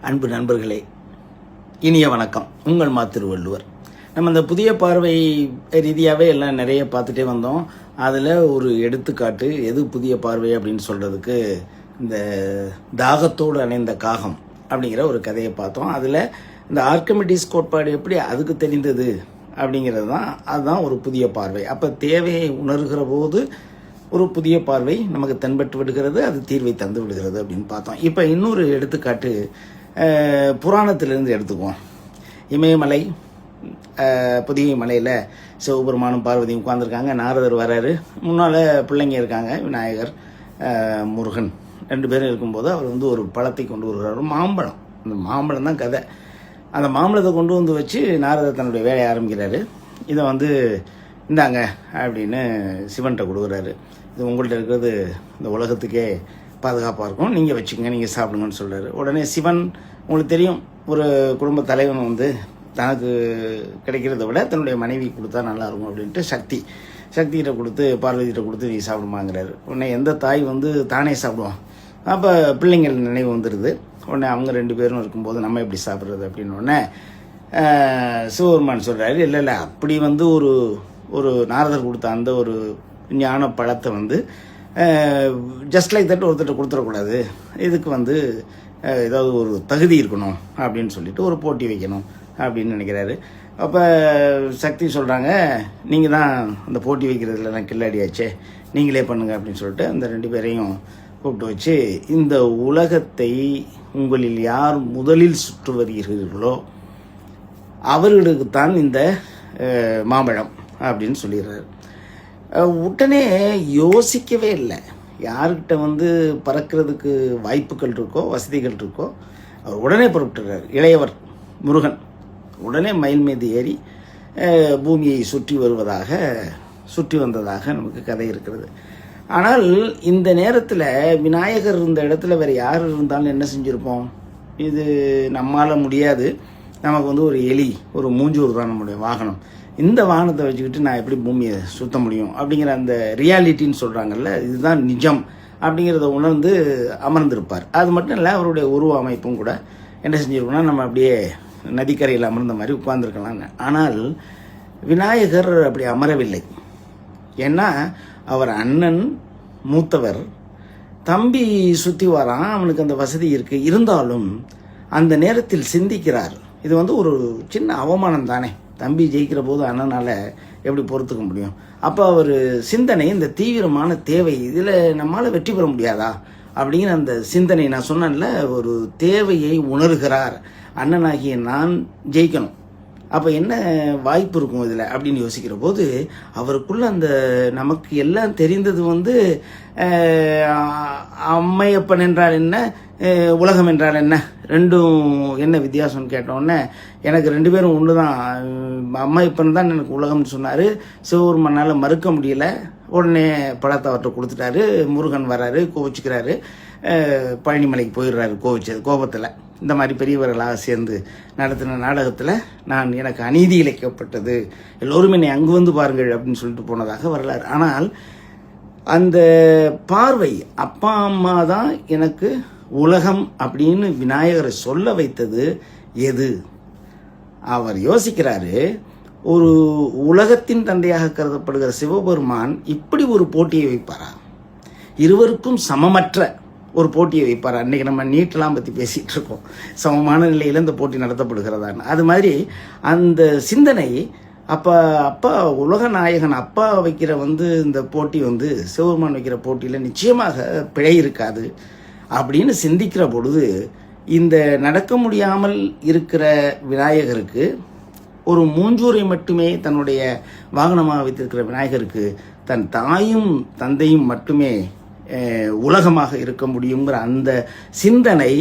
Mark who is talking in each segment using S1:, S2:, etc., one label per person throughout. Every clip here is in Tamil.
S1: அன்பு நண்பர்களே, இனிய வணக்கம். உங்கள் மா திருவள்ளுவர். நம்ம இந்த புதிய பார்வை ரீதியாகவே எல்லாம் நிறைய பார்த்துட்டே வந்தோம். அதில் ஒரு எடுத்துக்காட்டு எது புதிய பார்வை அப்படின்னு சொல்கிறதுக்கு இந்த தாகத்தோடு அணைந்த காகம் அப்படிங்கிற ஒரு கதையை பார்த்தோம். அதில் இந்த ஆர்க்கிமிடிஸ் கோட்பாடு எப்படி அதுக்கு தெரிந்தது அப்படிங்கிறது தான், அதுதான் ஒரு புதிய பார்வை. அப்போ தேவையை உணர்கிற போது ஒரு புதிய பார்வை நமக்கு தென்பட்டு விடுகிறது, அது தீர்வை தந்து விடுகிறது அப்படின்னு பார்த்தோம். இப்போ இன்னொரு எடுத்துக்காட்டு புராணத்திலிருந்து எடுத்துக்குவோம். இமயமலை, புதிய மலையில் சிவபெருமானும் பார்வதியும் உட்காந்துருக்காங்க. நாரதர் வராரு, முன்னால் பிள்ளைங்க இருக்காங்க, விநாயகர், முருகன், 2 பேரும் இருக்கும்போது அவர் ஒரு பழத்தை கொண்டு வருகிறார், மாம்பழம். அந்த மாம்பழம் தான் கதை. அந்த மாம்பழத்தை கொண்டு வந்து வச்சு நாரதர் தன்னுடைய வேலையை ஆரம்பிக்கிறாரு. இதை இந்தாங்க அப்படின்னு சிவன்கிட்ட கொடுக்குறாரு. இது உங்கள்கிட்ட இருக்கிறது இந்த உலகத்துக்கே பாதுகாப்பாக இருக்கும், நீங்கள் வச்சுக்கோங்க, நீங்கள் சாப்பிடுங்கன்னு சொல்கிறாரு. உடனே சிவன், உங்களுக்கு தெரியும், ஒரு குடும்ப தலைவன் தனக்கு கிடைக்கிறத விட தன்னுடைய மனைவி கொடுத்தா நல்லாயிருக்கும் அப்படின்ட்டு சக்திகிட்ட கொடுத்து, பார்வதிகிட்ட கொடுத்து நீ சாப்பிடுமாங்கிறாரு. உடனே எந்த தாய் தானே சாப்பிடுவான்? அப்போ பிள்ளைங்கள் நினைவு வந்துடுது. உடனே அவங்க 2 பேரும் இருக்கும்போது நம்ம எப்படி சாப்பிட்றது அப்படின்னு உடனே சிவபெருமான் சொல்கிறாரு, இல்லை அப்படி ஒரு நாரதர் கொடுத்த அந்த ஒரு ஞான பழத்தை ஜஸ்ட் லைக் தட் ஒருத்தர் கொடுத்துடக்கூடாது. இதுக்கு ஏதாவது ஒரு தகுதி இருக்கணும் அப்படின்னு சொல்லிட்டு ஒரு போட்டி வைக்கணும் அப்படின்னு நினைக்கிறாரு. அப்போ சக்தி சொல்கிறாங்க, நீங்கள் தான் அந்த போட்டி வைக்கிறதுல நான் கில்லாடியாச்சே, நீங்களே பண்ணுங்க அப்படின்னு சொல்லிட்டு அந்த 2 பேரையும் கூப்பிட்டு வச்சு, இந்த உலகத்தை உங்களில் யார் முதலில் சுற்று வருகிறீர்களோ அவர்களுக்குத்தான் இந்த மாம்பழம் அப்படின்னு சொல்லிடுறாரு. உடனே யோசிக்கவே இல்லை. யார்கிட்ட பறக்கிறதுக்கு வாய்ப்புகள் இருக்கோ, வசதிகள் இருக்கோ, அவர் உடனே புறப்பட்டுறார். இளையவர் முருகன் உடனே மயில் மீது ஏறி பூமியை சுற்றி வந்ததாக நமக்கு கதை இருக்கிறது. ஆனால் இந்த நேரத்தில் விநாயகர் இருந்த இடத்துல வேறு யார் இருந்தாலும் என்ன செஞ்சுருப்போம்? இது நம்மால் முடியாது, நமக்கு ஒரு எலி, ஒரு மூஞ்சூர் தான் நம்முடைய வாகனம், இந்த வாகனத்தை வச்சுக்கிட்டு நான் எப்படி பூமியை சுத்த முடியும் அப்படிங்கிற அந்த ரியாலிட்டின்னு சொல்கிறாங்கல்ல, இதுதான் நிஜம் அப்படிங்கிறத உணர்ந்து அமர்ந்திருப்பார். அது மட்டும் இல்லை, அவருடைய உருவ அமைப்பும் கூட என்ன செஞ்சுருக்கோம்னா நம்ம அப்படியே நதிக்கரையில் அமர்ந்த மாதிரி உட்கார்ந்துருக்கலான்னு. ஆனால் விநாயகர் அப்படி அமரவில்லை. ஏன்னா அவர் அண்ணன், மூத்தவர், தம்பி சுற்றி வரான், அவனுக்கு அந்த வசதி இருக்குது. இருந்தாலும் அந்த நேரத்தில் சிந்திக்கிறார், இது ஒரு சின்ன அவமானம் தானே, தம்பி ஜெயிக்கிற போது அண்ணனால் எப்படி பொறுத்துக்க முடியும்? அப்போ அவர் சிந்தனை, இந்த தீவிரமான தேவை, இதில் நம்மளால் வெற்றி பெற முடியாதா அப்படிங்கிற அந்த சிந்தனை, நான் சொன்னேன்ல, ஒரு தேவையை உணர்கிறார். அண்ணனாகிய நான் ஜெயிக்கணும், அப்போ என்ன வாய்ப்பு இருக்கும் இதில் அப்படின்னு யோசிக்கிற போது அவருக்குள்ள அந்த நமக்கு எல்லாம் தெரிந்தது அம்மையப்பன் என்றால் என்ன, உலகம் என்றால் என்ன, ரெண்டும் என்ன வித்தியாசம்னு கேட்டோன்னே, எனக்கு 2 பேரும் ஒன்று தான். அம்மையப்பன் தான் எனக்கு உலகம்னு சொன்னார். சிவபெருமானால் மறுக்க முடியல. உடனே பழத்தை அவர்கிட்ட கொடுத்துட்டாரு. முருகன் வராரு, கோவிச்சுக்கிறாரு, பழனிமலைக்கு போயிடுறாரு கோபத்தில். இந்த மாதிரி பெரியவர்களாக சேர்ந்து நடத்தின நாடகத்தில் எனக்கு அநீதி இழைக்கப்பட்டது, எல்லோரும் என்னை அங்கு பாருங்கள் அப்படின்னு சொல்லிட்டு போனதாக வரலாறு. ஆனால் அந்த பார்வை, அப்பா அம்மா தான் எனக்கு உலகம் அப்படின்னு விநாயகரை சொல்ல வைத்தது எது? அவர் யோசிக்கிறாரு, ஒரு உலகத்தின் தந்தையாக கருதப்படுகிற சிவபெருமான் இப்படி ஒரு போட்டியை வைப்பாரா? இருவருக்கும் சமமற்ற ஒரு போட்டியை வைப்பார். அன்றைக்கி நம்ம நீட்டெலாம் பற்றி பேசிகிட்டு இருக்கோம், சமமான நிலையில் இந்த போட்டி நடத்தப்படுகிறதான்னு. அது மாதிரி அந்த சிந்தனை, அப்பா உலக நாயகன் அப்பா வைக்கிற இந்த போட்டி சிவபெருமான் வைக்கிற போட்டியில் நிச்சயமாக பிழை இருக்காது அப்படின்னு சிந்திக்கிற பொழுது, இந்த நடக்க முடியாமல் இருக்கிற விநாயகருக்கு, ஒரு மூஞ்சூரை மட்டுமே தன்னுடைய வாகனமாக வைத்திருக்கிற விநாயகருக்கு தன் தாயும் தந்தையும் மட்டுமே உலகமாக இருக்க முடியுங்கிற அந்த சிந்தனை,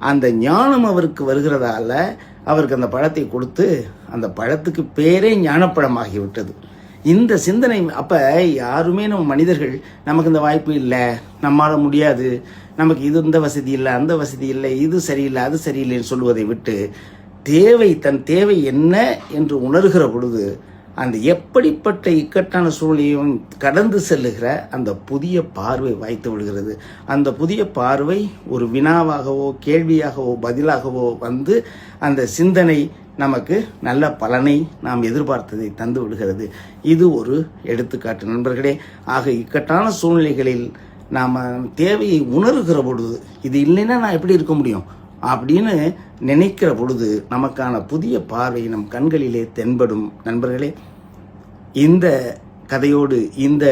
S1: அந்த ஞானம் அவருக்கு வருகிறதால அவருக்கு அந்த பழத்தை கொடுத்து, அந்த பழத்துக்கு பேரே ஞானப்பழமாகிவிட்டது. இந்த சிந்தனை அப்போ யாருமே நம்ம மனிதர்கள், நமக்கு இந்த வாய்ப்பு இல்லை, நம்மளால் முடியாது, நமக்கு இந்த வசதி இல்லை, அந்த வசதி இல்லை, இது சரியில்லை, அது சரியில்லைன்னு சொல்லுவதை விட்டு, தன் தேவை என்ன என்று உணர்கிற பொழுது அந்த எப்படிப்பட்ட இக்கட்டான சூழ்நிலையும் கடந்து செல்லுகிற அந்த புதிய பார்வை வாய்த்து விடுகிறது. அந்த புதிய பார்வை ஒரு வினாவாகவோ கேள்வியாகவோ பதிலாகவோ வந்து அந்த சிந்தனை நமக்கு நல்ல பலனை நாம் எதிர்பார்த்ததை தந்து விடுகிறது. இது ஒரு எடுத்துக்காட்டு நண்பர்களே. ஆக இக்கட்டான சூழ்நிலைகளில் நாம் தேவையை உணர்கிற பொழுது, இது இல்லைன்னா நான் எப்படி இருக்க முடியும் அப்படின்னு நினைக்கிற பொழுது நமக்கான புதிய பார்வை நம் கண்களிலே தென்படும். நண்பர்களே, இந்த கதையோடு இந்த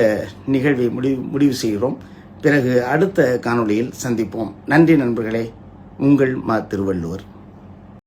S1: நிகழ்வை முடிவு செய்கிறோம். பிறகு அடுத்த காணொளியில் சந்திப்போம். நன்றி நண்பர்களே. உங்கள் மா. திருவள்ளுவர்.